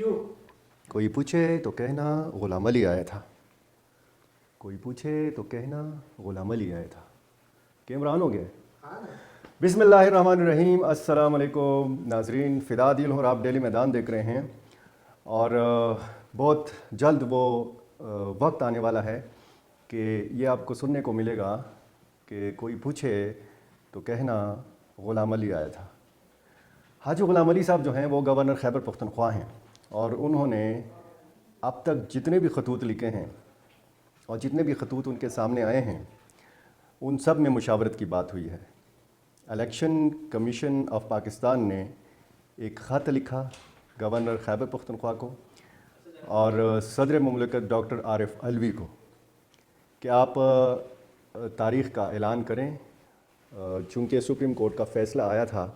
क्यों? कोई पूछे तो कहना ग़ुलाम अली आया था, कोई पूछे तो कहना ग़ुलाम अली आया था। कि इमरान हो गया। हाँ ना। बिस्मिल्लाहिर्रहमानिर्रहीम। अस्सलाम वालेकुम नाजरीन, फ़िदा दिल और आप डेली मैदान देख रहे हैं और बहुत जल्द वो वक्त आने वाला है कि ये आपको सुनने को मिलेगा कि कोई पूछे तो कहना ग़ुलाम अली आया था। हाजी ग़ुलाम अली साहब जो हैं वो गवर्नर खैबर पख्तूनख्वा हैं और उन्होंने अब तक जितने भी खतूत लिखे हैं और जितने भी खतूत उनके सामने आए हैं उन सब में मुशावरत की बात हुई है। इलेक्शन कमीशन ऑफ पाकिस्तान ने एक ख़त लिखा गवर्नर खैबर पख्तूनख्वा को और सदर मुमलिकत डॉक्टर आरिफ अलवी को कि आप तारीख़ का ऐलान करें, चूँकि सुप्रीम कोर्ट का फ़ैसला आया था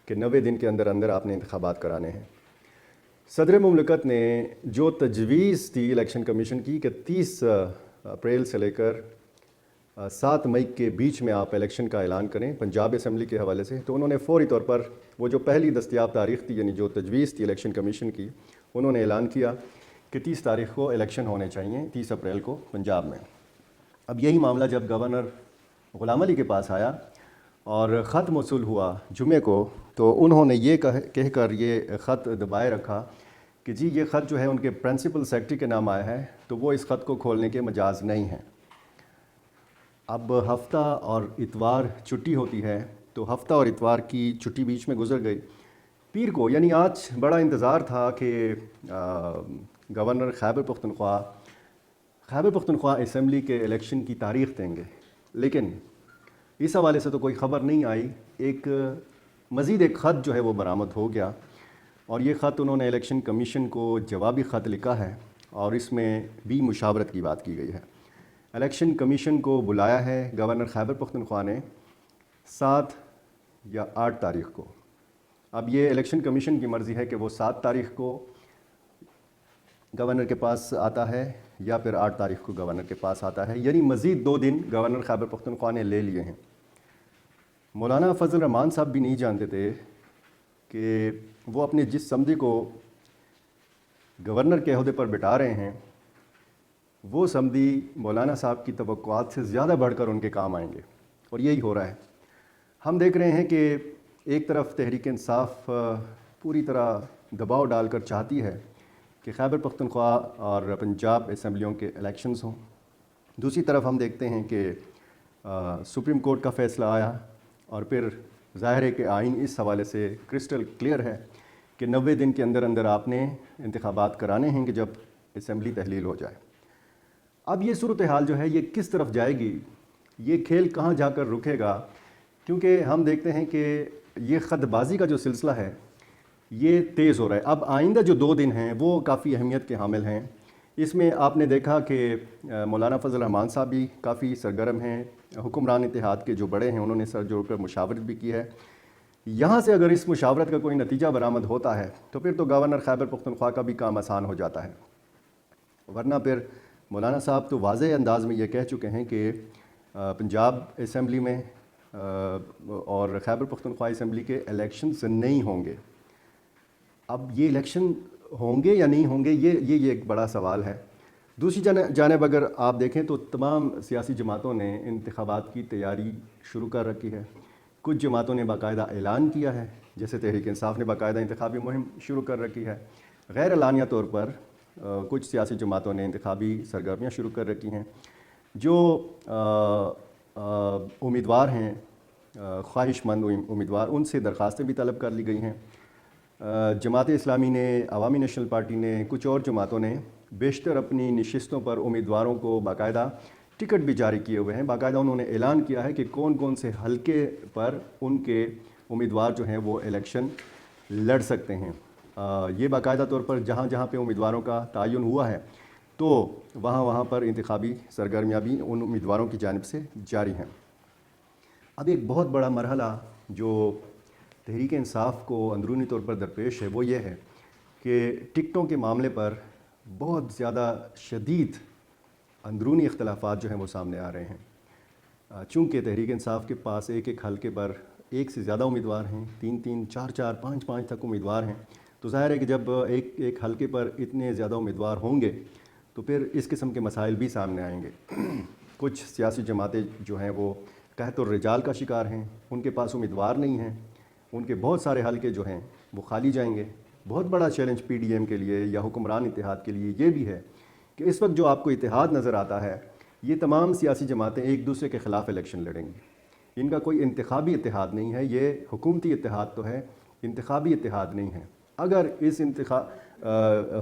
कि 90 दिन के अंदर अंदर आपने इंतखाबात कराने हैं। सदर मुमलिकत ने जो तजवीज़ थी इलेक्शन कमीशन की कि 30 अप्रैल से लेकर 7 मई के बीच में आप इलेक्शन का ऐलान करें पंजाब असम्बली के हवाले से, तो उन्होंने फ़ौरी तौर पर वो जो पहली दस्तयाब तारीख़ थी यानी जो तजवीज़ थी इलेक्शन कमीशन की, उन्होंने ऐलान किया कि 30 तारीख़ को इलेक्शन होने चाहिए, 30 अप्रैल को पंजाब में। अब यही मामला जब गवर्नर ग़ुलाम अली के पास आया और ख़त मौसूल हुआ जुमे को, तो उन्होंने ये कहकर ये ख़त दबाए रखा कि जी ये ख़त जो है उनके प्रिंसिपल सेक्रेटरी के नाम आया है, तो वो इस ख़त को खोलने के मजाज़ नहीं हैं। अब हफ़्ता और इतवार छुट्टी होती है, तो हफ़्ता और इतवार की छुट्टी बीच में गुजर गई। पीर को यानी आज बड़ा इंतज़ार था कि गवर्नर खैबर पख्तूनख्वा असम्बली के इलेक्शन की तारीख़ देंगे, लेकिन इस हवाले से तो कोई ख़बर नहीं आई। मज़ीद एक ख़त जो है वो बरामद हो गया और ये ख़त उन्होंने इलेक्शन कमीशन को जवाबी ख़त लिखा है और इसमें भी मुशावरत की बात की गई है। इलेक्शन कमीशन को बुलाया है गवर्नर खैबर पख्तूनख्वा ने 7 या 8 तारीख़ को। अब ये इलेक्शन कमीशन की मर्ज़ी है कि वो 7 तारीख़ को गवर्नर के पास आता है या फिर 8 तारीख़ को गवर्नर के पास आता है, यानी मज़ीद 2 दिन गवर्नर खैबर पख्तूनख्वा ने ले लिए हैं। मौलाना फजल रहमान साहब भी नहीं जानते थे कि वो अपने जिस समधी को गवर्नर के अहदे पर बिठा रहे हैं वो समधी मौलाना साहब की तवक्कुआत से ज़्यादा बढ़कर उनके काम आएंगे, और यही हो रहा है। हम देख रहे हैं कि एक तरफ तहरीक इंसाफ पूरी तरह दबाव डालकर चाहती है कि खैबर पख्तूनख्वा और पंजाब असम्बलियों के इलेक्शंस हों। दूसरी तरफ हम देखते हैं कि सुप्रीम कोर्ट का फ़ैसला आया और फिर ज़ाहिर है कि आइन इस हवाले से क्रिस्टल क्लियर है कि 90 दिन के अंदर अंदर आपने इंतखाबात कराने हैं कि जब असम्बली तहलील हो जाए। अब ये सूरत हाल जो है ये किस तरफ जाएगी, ये खेल कहाँ जाकर रुकेगा, क्योंकि हम देखते हैं कि ये ख़तबाजी का जो सिलसिला है ये तेज़ हो रहा है। अब आइंदा जो 2 दिन हैं वो काफ़ी अहमियत के हामिल हैं। इसमें आपने देखा कि मौलाना फजल रहमान साहब भी काफ़ी सरगर्म हैं, हुक्मरान इत्तेहाद के जो बड़े हैं उन्होंने सर जोड़कर मुशावरत भी की है। यहाँ से अगर इस मुशावरत का कोई नतीजा बरामद होता है तो फिर तो गवर्नर खैबर पख्तूनख्वा का भी काम आसान हो जाता है, वरना फिर मौलाना साहब तो वाज़ेह अंदाज़ में ये कह चुके हैं कि पंजाब असम्बली में और खैबर पख्तूनख्वा असम्बली के इलेक्शंस नहीं होंगे। अब ये इलेक्शन होंगे या नहीं होंगे ये एक बड़ा सवाल है। दूसरी जानिब अगर आप देखें तो तमाम सियासी जमातों ने इंतखाबात की तैयारी शुरू कर रखी है। कुछ जमातों ने बाकायदा ऐलान किया है, जैसे तहरीक इंसाफ ने बाकायदा इंतखाबी मुहिम शुरू कर रखी है। गैर एलानिया तौर पर कुछ सियासी जमातों ने इंतखाबी सरगर्मियाँ शुरू कर रखी हैं। जो उम्मीदवार हैं, ख्वाहिशमंद उम्मीदवार, उनसे दरख्वास्तें भी तलब कर ली गई हैं। जमात इस्लामी ने, अवामी नेशनल पार्टी ने, कुछ और जमातों ने बेशतर अपनी नशिस्तों पर उम्मीदवारों को बाकायदा टिकट भी जारी किए हुए हैं। बाकायदा उन्होंने ऐलान किया है कि कौन कौन से हलके पर उनके उम्मीदवार जो हैं वो इलेक्शन लड़ सकते हैं। ये बाकायदा तौर पर जहाँ जहाँ पे उम्मीदवारों का तयन हुआ है तो वहाँ पर इंतखाबी सरगर्मियाँ भी उन उम्मीदवारों की जानिब से जारी हैं। अब एक बहुत बड़ा मरहला जो तहरीक इंसाफ को अंदरूनी तौर पर दरपेश है वो ये है कि टिकटों के मामले पर बहुत ज़्यादा शदीद अंदरूनी इख्तलाफात जो हैं वो सामने आ रहे हैं। चूँकि तहरीक इंसाफ के पास एक एक हलके पर एक से ज़्यादा उम्मीदवार हैं, 3-3, 4-4, 5-5 तक उम्मीदवार हैं, تو ظاہر ہے کہ جب ایک حلقے پر اتنے زیادہ امیدوار ہوں گے تو پھر اس قسم کے مسائل بھی سامنے آئیں گے۔ کچھ سیاسی جماعتیں جو ہیں وہ قحط الرجال کا شکار ہیں، ان کے پاس امیدوار نہیں ہیں، ان کے بہت سارے حلقے جو ہیں وہ خالی جائیں گے۔ بہت بڑا چیلنج پی ڈی ایم کے لیے یا حکمران اتحاد کے لیے یہ بھی ہے کہ اس وقت جو آپ کو اتحاد نظر آتا ہے، یہ تمام سیاسی جماعتیں ایک دوسرے کے خلاف الیکشن لڑیں گی۔ ان کا کوئی انتخابی اتحاد نہیں ہے، یہ حکومتی اتحاد تو ہے، انتخابی اتحاد نہیں ہے۔ اگر اس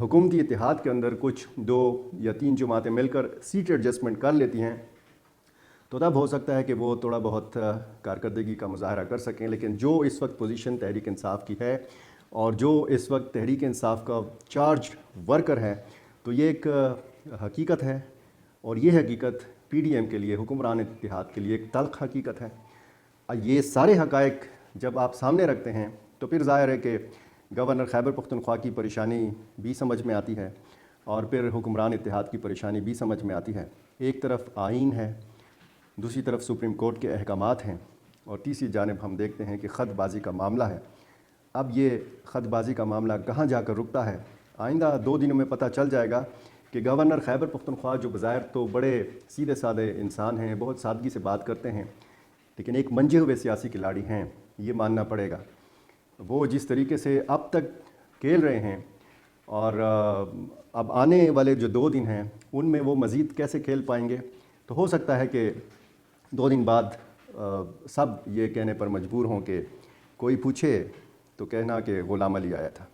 حکومتی اتحاد کے اندر کچھ 2 یا 3 جماعتیں مل کر سیٹ ایڈجسٹمنٹ کر لیتی ہیں تو تب ہو سکتا ہے کہ وہ تھوڑا بہت کارکردگی کا مظاہرہ کر سکیں، لیکن جو اس وقت پوزیشن تحریک انصاف کی ہے اور جو اس وقت تحریک انصاف کا چارج ورکر ہے، تو یہ ایک حقیقت ہے، اور یہ حقیقت پی ڈی ایم کے لیے، حکمران اتحاد کے لیے ایک تلخ حقیقت ہے۔ یہ سارے حقائق جب آپ سامنے رکھتے ہیں تو پھر ظاہر ہے کہ گورنر خیبر پختونخوا کی پریشانی بھی سمجھ میں آتی ہے، اور پھر حکمران اتحاد کی پریشانی بھی سمجھ میں آتی ہے۔ ایک طرف آئین ہے، دوسری طرف سپریم کورٹ کے احکامات ہیں، اور تیسری جانب ہم دیکھتے ہیں کہ خط بازی کا معاملہ ہے۔ اب یہ خط بازی کا معاملہ کہاں جا کر رکتا ہے، آئندہ 2 دنوں میں پتہ چل جائے گا کہ گورنر خیبر پختونخوا جو بظاہر تو بڑے سیدھے سادے انسان ہیں، بہت سادگی سے بات کرتے ہیں، لیکن ایک منجے ہوئے سیاسی کھلاڑی ہیں، یہ ماننا پڑے گا۔ وہ جس طریقے سے اب تک کھیل رہے ہیں، اور اب آنے والے جو 2 دن ہیں ان میں وہ مزید کیسے کھیل پائیں گے، تو ہو سکتا ہے کہ 2 دن بعد سب یہ کہنے پر مجبور ہوں کہ کوئی پوچھے تو کہنا کہ غلام علی آیا تھا۔